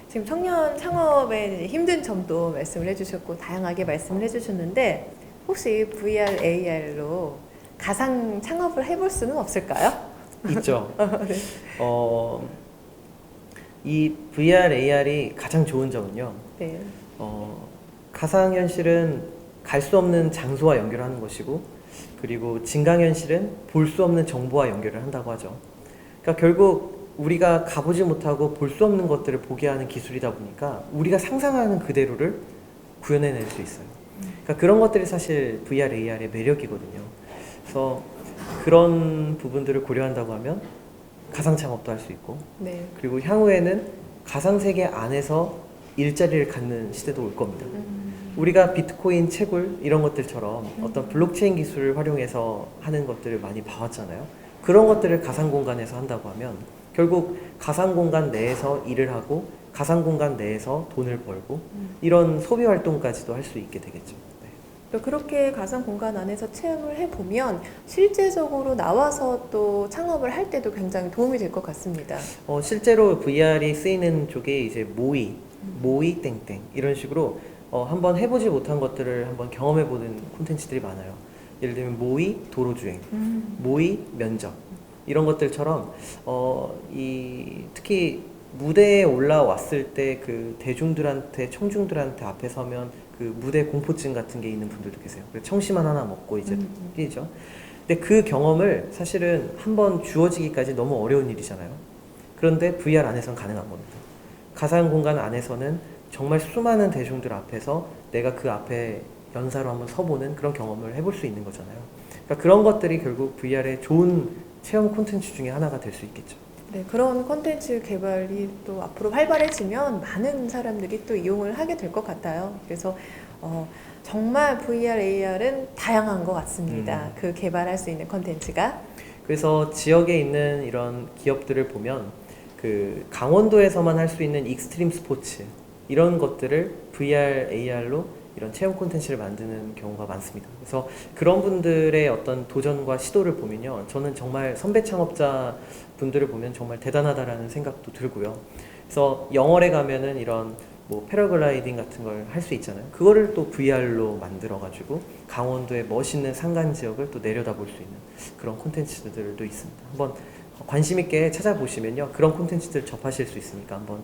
A: 지금 청년 창업의 힘든 점도 말씀을 해주셨고 다양하게 말씀을 해주셨는데 혹시 VR, AR로 가상 창업을 해볼 수는 없을까요?
B: 있죠.
A: 네.
B: 이 VR, AR이 가장 좋은 점은요.
A: 네.
B: 가상현실은 갈 수 없는 장소와 연결하는 것이고 그리고 증강현실은 볼 수 없는 정보와 연결을 한다고 하죠. 그러니까 결국 우리가 가보지 못하고 볼 수 없는 것들을 보게 하는 기술이다 보니까 우리가 상상하는 그대로를 구현해낼 수 있어요. 그러니까 그런 것들이 사실 VR, AR의 매력이거든요. 그래서 그런 부분들을 고려한다고 하면 가상 창업도 할 수 있고
A: 네.
B: 그리고 향후에는 가상세계 안에서 일자리를 갖는 시대도 올 겁니다. 우리가 비트코인, 채굴 이런 것들처럼 어떤 블록체인 기술을 활용해서 하는 것들을 많이 봐왔잖아요. 그런 것들을 가상 공간에서 한다고 하면 결국 가상 공간 내에서 일을 하고 가상 공간 내에서 돈을 벌고 이런 소비 활동까지도 할 수 있게 되겠죠.
A: 그렇게 가상 공간 안에서 체험을 해보면 실제적으로 나와서 또 창업을 할 때도 굉장히 도움이 될 것 같습니다.
B: 실제로 VR이 쓰이는 쪽이 이제 모의 땡땡 이런 식으로 한번 해보지 못한 것들을 한번 경험해보는 콘텐츠들이 많아요. 예를 들면 모의 도로주행, 모의 면접 이런 것들처럼 특히 무대에 올라왔을 때 그 대중들한테 청중들한테 앞에 서면 그 무대 공포증 같은 게 있는 분들도 계세요. 청심환 하나 먹고 이제 뛰죠. 근데 그 경험을 사실은 한번 주어지기까지 너무 어려운 일이잖아요. 그런데 VR 안에서는 가능한 겁니다. 가상 공간 안에서는 정말 수많은 대중들 앞에서 내가 그 앞에 연사로 한번 서보는 그런 경험을 해볼 수 있는 거잖아요. 그러니까 그런 것들이 결국 VR의 좋은 체험 콘텐츠 중에 하나가 될 수 있겠죠.
A: 네, 그런 콘텐츠 개발이 또 앞으로 활발해지면 많은 사람들이 또 이용을 하게 될 것 같아요. 그래서 정말 VR, AR은 다양한 것 같습니다. 그 개발할 수 있는 콘텐츠가.
B: 그래서 지역에 있는 이런 기업들을 보면 그 강원도에서만 할 수 있는 익스트림 스포츠 이런 것들을 VR, AR로 이런 체험 콘텐츠를 만드는 경우가 많습니다. 그래서 그런 분들의 어떤 도전과 시도를 보면요, 저는 정말 선배 창업자 분들을 보면 정말 대단하다라는 생각도 들고요. 그래서 영월에 가면은 이런 뭐 패러글라이딩 같은 걸 할 수 있잖아요. 그거를 또 VR로 만들어가지고 강원도의 멋있는 산간 지역을 또 내려다볼 수 있는 그런 콘텐츠들도 있습니다. 한번 관심 있게 찾아보시면요, 그런 콘텐츠들 접하실 수 있으니까 한번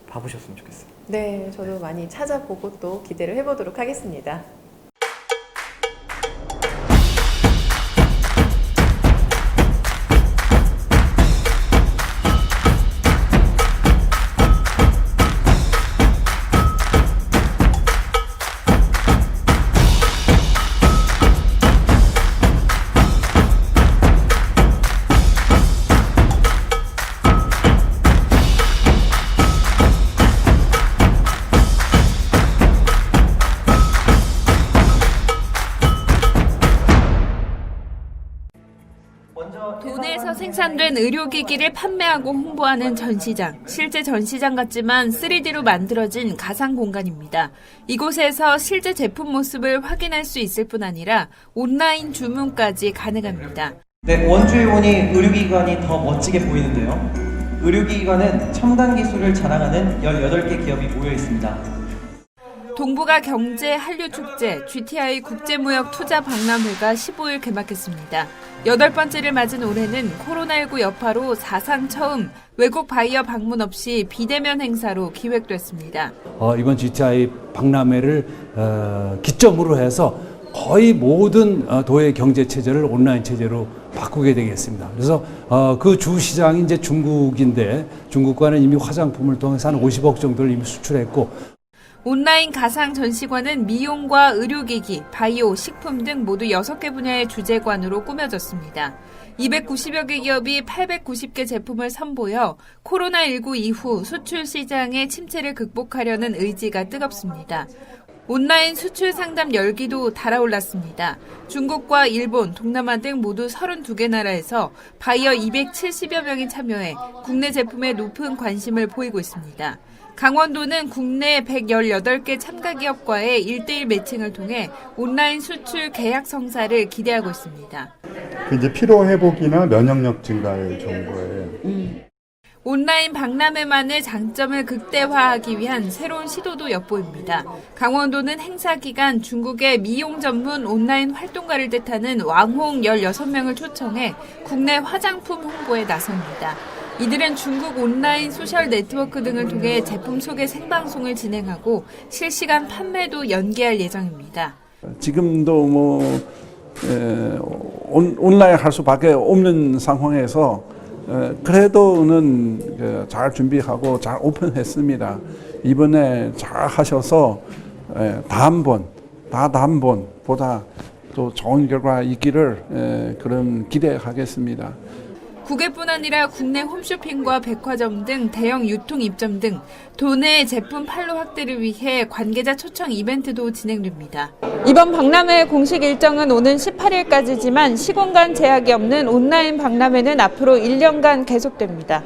B: 봐보셨으면 좋겠어요.
A: 네, 저도 많이 찾아보고 또 기대를 해보도록 하겠습니다.
C: 도내에서 생산된 의료기기를 판매하고 홍보하는 전시장. 실제 전시장 같지만 3D로 만들어진 가상 공간입니다. 이곳에서 실제 제품 모습을 확인할 수 있을 뿐 아니라 온라인 주문까지 가능합니다.
B: 네, 원주에 오니 의료기관이 더 멋지게 보이는데요. 의료기관은 첨단 기술을 자랑하는 18개 기업이 모여 있습니다.
C: 동북아 경제 한류 축제 GTI 국제무역 투자 박람회가 15일 개막했습니다. 8번째를 맞은 올해는 코로나19 여파로 사상 처음 외국 바이어 방문 없이 비대면 행사로 기획됐습니다.
D: 이번 GTI 박람회를 기점으로 해서 거의 모든 도의 경제 체제를 온라인 체제로 바꾸게 되겠습니다. 그래서 그 주 시장이 이제 중국인데, 중국과는 이미 화장품을 통해서 한 50억 정도를 이미 수출했고,
C: 온라인 가상 전시관은 미용과 의료기기, 바이오, 식품 등 모두 6개 분야의 주제관으로 꾸며졌습니다. 290여 개 기업이 890개 제품을 선보여 코로나19 이후 수출 시장의 침체를 극복하려는 의지가 뜨겁습니다. 온라인 수출 상담 열기도 달아올랐습니다. 중국과 일본, 동남아 등 모두 32개 나라에서 바이어 270여 명이 참여해 국내 제품에 높은 관심을 보이고 있습니다. 강원도는 국내 118개 참가 기업과의 1:1 매칭을 통해 온라인 수출 계약 성사를 기대하고 있습니다.
E: 이제 피로 회복이나 면역력 증가에 좋은 거예요.
C: 온라인 박람회만의 장점을 극대화하기 위한 새로운 시도도 엿보입니다. 강원도는 행사 기간 중국의 미용 전문 온라인 활동가를 뜻하는 왕홍 16명을 초청해 국내 화장품 홍보에 나섭니다. 이들은 중국 온라인 소셜 네트워크 등을 통해 제품 소개 생방송을 진행하고 실시간 판매도 연계할 예정입니다.
F: 지금도 온라인 할 수밖에 없는 상황에서 그래도는 잘 준비하고 잘 오픈했습니다. 이번에 잘 하셔서 다음번보다 또 좋은 결과 있기를 그런 기대하겠습니다.
C: 국외뿐 아니라 국내 홈쇼핑과 백화점 등 대형 유통 입점 등 도내 제품 판로 확대를 위해 관계자 초청 이벤트도 진행됩니다. 이번 박람회 공식 일정은 오는 18일까지지만 시공간 제약이 없는 온라인 박람회는 앞으로 1년간 계속됩니다.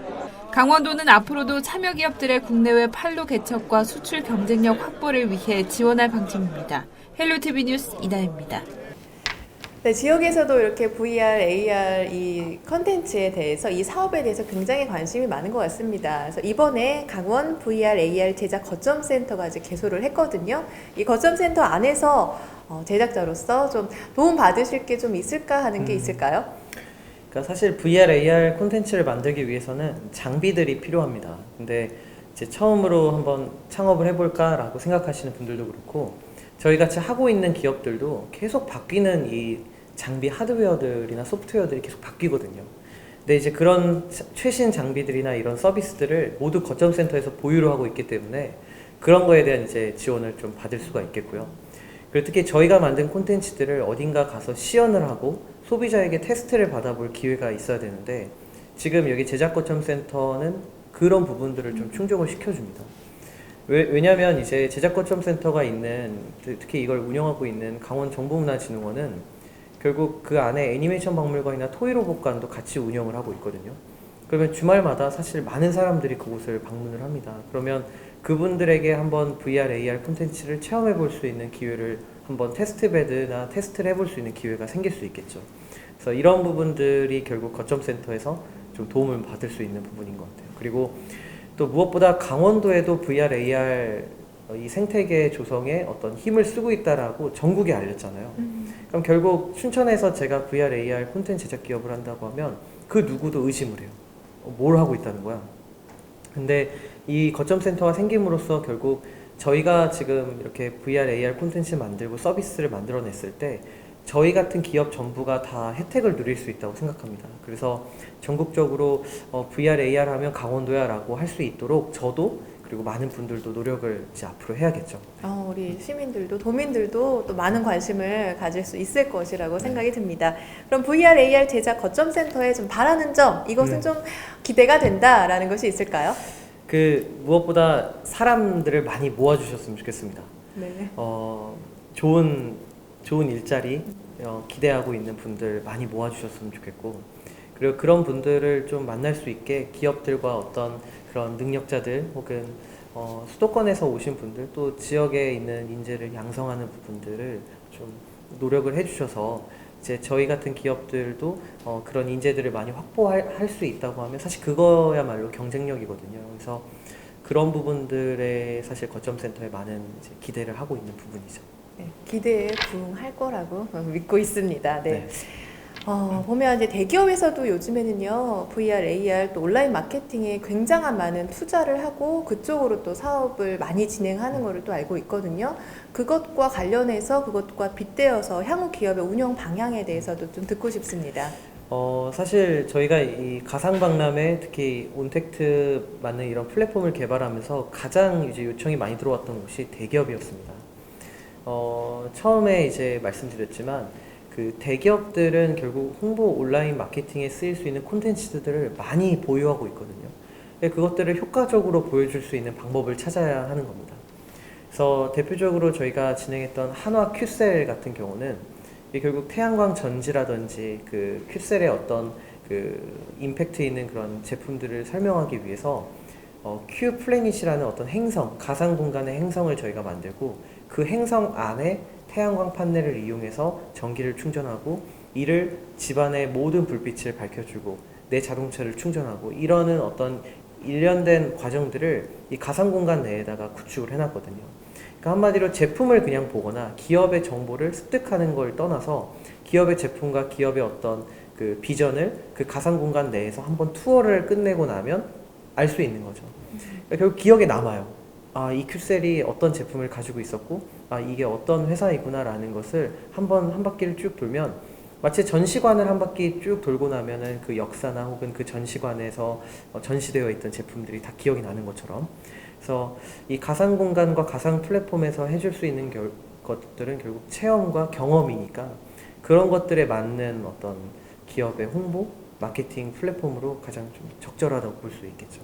C: 강원도는 앞으로도 참여 기업들의 국내외 판로 개척과 수출 경쟁력 확보를 위해 지원할 방침입니다. 헬로티비 뉴스 이다혜입니다.
A: 네, 지역에서도 이렇게 VR, AR 이 컨텐츠에 대해서 이 사업에 대해서 굉장히 관심이 많은 것 같습니다. 그래서 이번에 강원 VR, AR 제작 거점 센터가 이제 개소를 했거든요. 이 거점 센터 안에서 제작자로서 좀 도움 받으실 게 좀 있을까 하는 게 있을까요?
B: 그러니까 사실 VR, AR 콘텐츠를 만들기 위해서는 장비들이 필요합니다. 근데 이제 처음으로 한번 창업을 해볼까라고 생각하시는 분들도 그렇고 저희 같이 하고 있는 기업들도 계속 바뀌는 이 장비 하드웨어들이나 소프트웨어들이 계속 바뀌거든요. 근데 이제 그런 최신 장비들이나 이런 서비스들을 모두 거점 센터에서 보유를 하고 있기 때문에 그런 거에 대한 이제 지원을 좀 받을 수가 있겠고요. 그리고 특히 저희가 만든 콘텐츠들을 어딘가 가서 시연을 하고 소비자에게 테스트를 받아볼 기회가 있어야 되는데 지금 여기 제작 거점 센터는 그런 부분들을 좀 충족을 시켜줍니다. 왜냐하면 이제 제작 거점 센터가 있는 특히 이걸 운영하고 있는 강원정보문화진흥원은 결국 그 안에 애니메이션 박물관이나 토이로복관도 같이 운영을 하고 있거든요. 그러면 주말마다 사실 많은 사람들이 그곳을 방문을 합니다. 그러면 그분들에게 한번 VR, AR 콘텐츠를 체험해 볼 수 있는 기회를 한번 테스트베드나 테스트를 해볼 수 있는 기회가 생길 수 있겠죠. 그래서 이런 부분들이 결국 거점 센터에서 좀 도움을 받을 수 있는 부분인 것 같아요. 그리고 또 무엇보다 강원도에도 VR, AR 이 생태계 조성에 어떤 힘을 쓰고 있다라고 전국에 알렸잖아요. 그럼 결국 춘천에서 제가 VR, AR 콘텐츠 제작 기업을 한다고 하면 그 누구도 의심을 해요. 뭘 하고 있다는 거야? 근데 이 거점 센터가 생김으로써 결국 저희가 지금 이렇게 VR, AR 콘텐츠 만들고 서비스를 만들어냈을 때 저희 같은 기업 전부가 다 혜택을 누릴 수 있다고 생각합니다. 그래서 전국적으로 VR, AR 하면 강원도야 라고 할 수 있도록 저도 그리고 많은 분들도 노력을 이제 앞으로 해야겠죠.
A: 우리 시민들도 도민들도 또 많은 관심을 가질 수 있을 것이라고 생각이 듭니다. 그럼 VR, AR 제작 거점 센터에 좀 바라는 점 이것은 좀 기대가 된다라는 것이 있을까요?
B: 무엇보다 사람들을 많이 모아주셨으면 좋겠습니다.
A: 네.
B: 좋은 일자리 기대하고 있는 분들 많이 모아주셨으면 좋겠고 그리고 그런 분들을 좀 만날 수 있게 기업들과 어떤 그런 능력자들 혹은 수도권에서 오신 분들 또 지역에 있는 인재를 양성하는 부분들을 좀 노력을 해주셔서 이제 저희 같은 기업들도 그런 인재들을 많이 확보할 수 있다고 하면 사실 그거야말로 경쟁력이거든요. 그래서 그런 부분들에 사실 거점 센터에 많은 이제 기대를 하고 있는 부분이죠.
A: 네, 기대에 부응할 거라고 믿고 있습니다. 네.
B: 네.
A: 보면 이제 대기업에서도 요즘에는요, VR, AR 또 온라인 마케팅에 굉장한 많은 투자를 하고 그쪽으로 또 사업을 많이 진행하는 거를 또 알고 있거든요. 그것과 관련해서 그것과 빗대어서 향후 기업의 운영 방향에 대해서도 좀 듣고 싶습니다.
B: 사실 저희가 이 가상박람회 특히 온택트 맞는 이런 플랫폼을 개발하면서 가장 이제 요청이 많이 들어왔던 곳이 대기업이었습니다. 처음에 이제 말씀드렸지만 그 대기업들은 결국 홍보 온라인 마케팅에 쓰일 수 있는 콘텐츠들을 많이 보유하고 있거든요. 그것들을 효과적으로 보여줄 수 있는 방법을 찾아야 하는 겁니다. 그래서 대표적으로 저희가 진행했던 한화 큐셀 같은 경우는 이게 결국 태양광 전지라든지 그 큐셀의 어떤 그 임팩트 있는 그런 제품들을 설명하기 위해서 큐 플래닛이라는 어떤 행성, 가상 공간의 행성을 저희가 만들고 그 행성 안에 태양광 판넬을 이용해서 전기를 충전하고 이를 집안의 모든 불빛을 밝혀주고 내 자동차를 충전하고 이러는 어떤 일련된 과정들을 이 가상 공간 내에다가 구축을 해놨거든요. 그러니까 한마디로 제품을 그냥 보거나 기업의 정보를 습득하는 걸 떠나서 기업의 제품과 기업의 어떤 그 비전을 그 가상 공간 내에서 한번 투어를 끝내고 나면 알 수 있는 거죠. 그러니까 결국 기억에 남아요. 이 큐셀이 어떤 제품을 가지고 있었고 이게 어떤 회사이구나라는 것을 한 바퀴를 쭉 돌면 마치 전시관을 한 바퀴 쭉 돌고 나면은 그 역사나 혹은 그 전시관에서 전시되어 있던 제품들이 다 기억이 나는 것처럼 그래서 이 가상 공간과 가상 플랫폼에서 해줄 수 있는 것들은 결국 체험과 경험이니까 그런 것들에 맞는 어떤 기업의 홍보 마케팅 플랫폼으로 가장 좀 적절하다고 볼 수 있겠죠.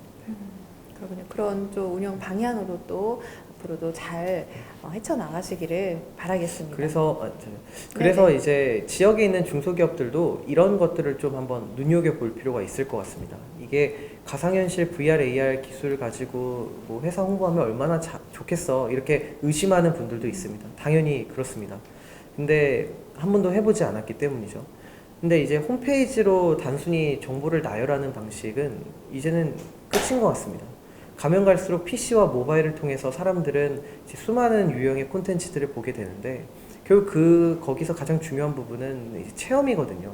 A: 그렇군요. 그런 좀 운영 방향으로 또 앞으로도 잘 헤쳐나가시기를 바라겠습니다.
B: 그래서 이제 지역에 있는 중소기업들도 이런 것들을 좀 한번 눈여겨볼 필요가 있을 것 같습니다. 이게 가상현실 VR, AR 기술 가지고 뭐 회사 홍보하면 얼마나 좋겠어 이렇게 의심하는 분들도 있습니다. 당연히 그렇습니다. 근데 한 번도 해보지 않았기 때문이죠. 근데 이제 홈페이지로 단순히 정보를 나열하는 방식은 이제는 끝인 것 같습니다. 가면 갈수록 PC와 모바일을 통해서 사람들은 이제 수많은 유형의 콘텐츠들을 보게 되는데 결국 거기서 가장 중요한 부분은 이제 체험이거든요.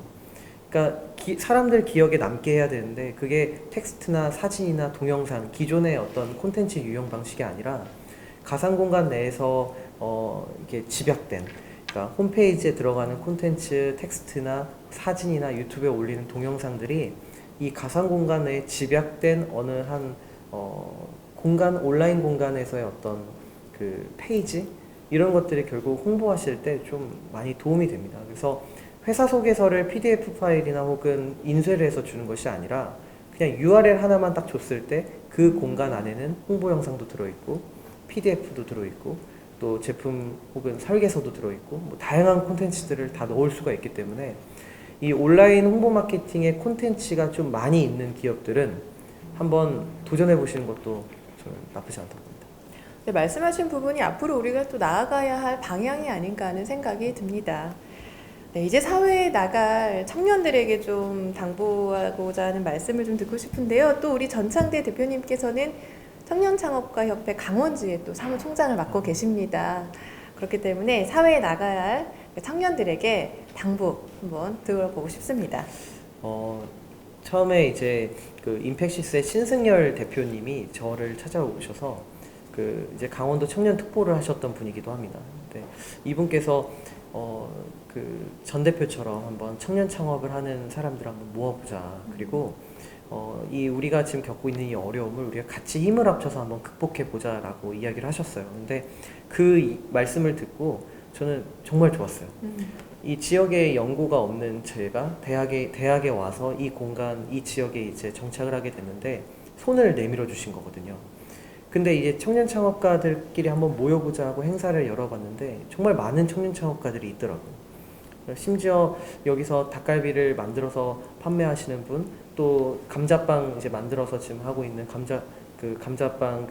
B: 그러니까 사람들 기억에 남게 해야 되는데 그게 텍스트나 사진이나 동영상, 기존의 어떤 콘텐츠 유형 방식이 아니라 가상 공간 내에서 이게 집약된, 그러니까 홈페이지에 들어가는 콘텐츠, 텍스트나 사진이나 유튜브에 올리는 동영상들이 이 가상 공간 내에 집약된 어느 한 온라인 공간에서의 어떤 그 페이지 이런 것들이 결국 홍보하실 때 좀 많이 도움이 됩니다. 그래서 회사 소개서를 PDF 파일이나 혹은 인쇄를 해서 주는 것이 아니라 그냥 URL 하나만 딱 줬을 때 그 공간 안에는 홍보 영상도 들어있고 PDF도 들어있고 또 제품 혹은 설계서도 들어있고 뭐 다양한 콘텐츠들을 다 넣을 수가 있기 때문에 이 온라인 홍보 마케팅의 콘텐츠가 좀 많이 있는 기업들은 한번 도전해 보시는 것도 저는 나쁘지 않다고 봅니다.
A: 네, 말씀하신 부분이 앞으로 우리가 또 나아가야 할 방향이 아닌가 하는 생각이 듭니다. 네, 이제 사회에 나갈 청년들에게 좀 당부하고자 하는 말씀을 좀 듣고 싶은데요. 또 우리 전창대 대표님께서는 청년창업가협회 강원지에 또 사무총장을 맡고 계십니다. 그렇기 때문에 사회에 나가야 할 청년들에게 당부 한번 들어보고 싶습니다.
B: 처음에 이제 그 임팩시스의 신승열 대표님이 저를 찾아오셔서 그 이제 강원도 청년 특보를 하셨던 분이기도 합니다. 근데 이분께서 그 전 대표처럼 한번 청년 창업을 하는 사람들 한번 모아보자. 그리고 이 우리가 지금 겪고 있는 이 어려움을 우리가 같이 힘을 합쳐서 한번 극복해 보자라고 이야기를 하셨어요. 근데 그 말씀을 듣고 저는 정말 좋았어요. 이 지역에 연고가 없는 제가 대학에 와서 이 공간, 이 지역에 이제 정착을 하게 됐는데 손을 내밀어 주신 거거든요. 근데 이제 청년 창업가들끼리 한번 모여보자 하고 행사를 열어봤는데 정말 많은 청년 창업가들이 있더라고요. 심지어 여기서 닭갈비를 만들어서 판매하시는 분, 또 감자빵 이제 만들어서 지금 하고 있는 감자빵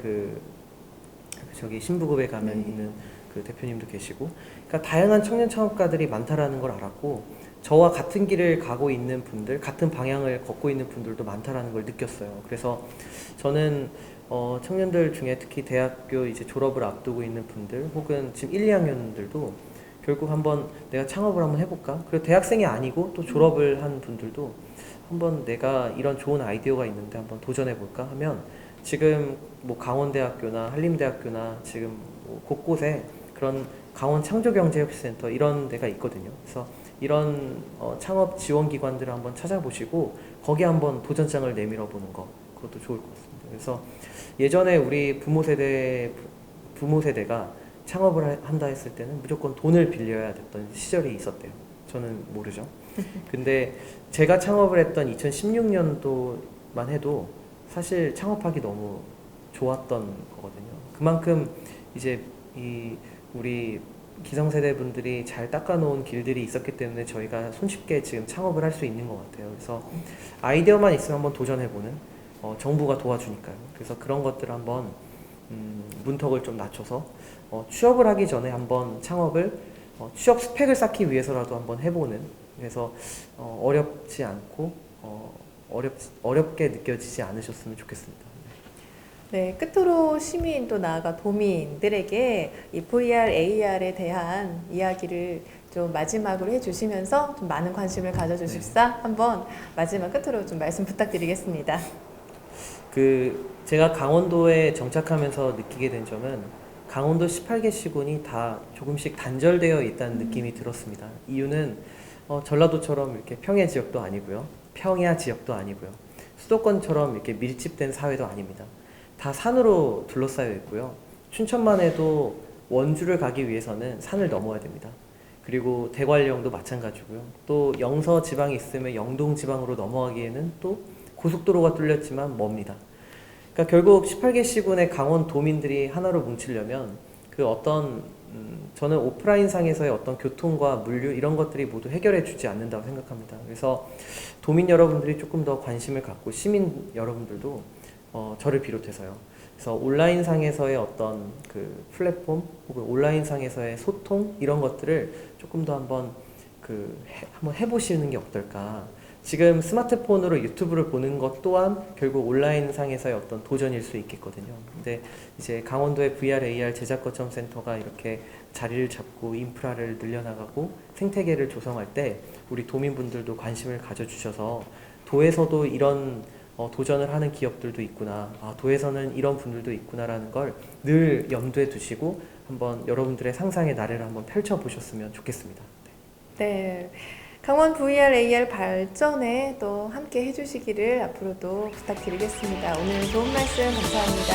B: 저기 신부급에 가면 있는 그 대표님도 계시고, 그러니까 다양한 청년 창업가들이 많다라는 걸 알았고, 저와 같은 길을 가고 있는 분들, 같은 방향을 걷고 있는 분들도 많다라는 걸 느꼈어요. 그래서 저는 청년들 중에 특히 대학교 이제 졸업을 앞두고 있는 분들, 혹은 지금 1, 2학년들도 결국 한번 내가 창업을 한번 해볼까? 그리고 대학생이 아니고 또 졸업을 한 분들도 한번 내가 이런 좋은 아이디어가 있는데 한번 도전해볼까 하면 지금 뭐 강원대학교나 한림대학교나 지금 뭐 곳곳에 그런 강원 창조경제협시센터 이런 데가 있거든요. 그래서 이런 창업 지원 기관들을 한번 찾아보시고 거기 한번 도전장을 내밀어 보는 거, 그것도 좋을 것 같습니다. 그래서 예전에 우리 부모 세대가 창업을 한다 했을 때는 무조건 돈을 빌려야 됐던 시절이 있었대요. 저는 모르죠. 근데 제가 창업을 했던 2016년도만 해도 사실 창업하기 너무 좋았던 거거든요. 그만큼 이제 우리 기성세대 분들이 잘 닦아놓은 길들이 있었기 때문에 저희가 손쉽게 지금 창업을 할 수 있는 것 같아요. 그래서 아이디어만 있으면 한번 도전해보는, 정부가 도와주니까요. 그래서 그런 것들을 한번 문턱을 좀 낮춰서 취업을 하기 전에 한번 창업을 취업 스펙을 쌓기 위해서라도 한번 해보는, 그래서 어렵지 않고 어렵게 느껴지지 않으셨으면 좋겠습니다.
A: 네, 끝으로 시민 또 나아가 도민들에게 이 VR, AR에 대한 이야기를 좀 마지막으로 해주시면서 좀 많은 관심을 가져주십사 한번 마지막 끝으로 좀 말씀 부탁드리겠습니다.
B: 제가 강원도에 정착하면서 느끼게 된 점은 강원도 18개 시군이 다 조금씩 단절되어 있다는 느낌이 들었습니다. 이유는 전라도처럼 이렇게 평해 지역도 아니고요, 평야 지역도 아니고요, 수도권처럼 이렇게 밀집된 사회도 아닙니다. 다 산으로 둘러싸여 있고요. 춘천만 해도 원주를 가기 위해서는 산을 넘어야 됩니다. 그리고 대관령도 마찬가지고요. 또 영서 지방이 있으면 영동 지방으로 넘어가기에는 또 고속도로가 뚫렸지만 멉니다. 그러니까 결국 18개 시군의 강원 도민들이 하나로 뭉치려면 그 어떤 저는 오프라인 상에서의 어떤 교통과 물류 이런 것들이 모두 해결해 주지 않는다고 생각합니다. 그래서 도민 여러분들이 조금 더 관심을 갖고 시민 여러분들도 저를 비롯해서요. 그래서 온라인 상에서의 어떤 그 플랫폼 혹은 온라인 상에서의 소통 이런 것들을 조금 더 한번 한번 해보시는 게 어떨까. 지금 스마트폰으로 유튜브를 보는 것 또한 결국 온라인 상에서의 어떤 도전일 수 있겠거든요. 근데 이제 강원도의 VR, AR 제작 거점 센터가 이렇게 자리를 잡고 인프라를 늘려나가고 생태계를 조성할 때 우리 도민분들도 관심을 가져주셔서 도에서도 이런 도전을 하는 기업들도 있구나, 도에서는 이런 분들도 있구나라는 걸 늘 염두에 두시고 한번 여러분들의 상상의 나래를 한번 펼쳐보셨으면 좋겠습니다.
A: 네. 강원 VR, AR 발전에 또 함께 해주시기를 앞으로도 부탁드리겠습니다. 오늘 좋은 말씀 감사합니다.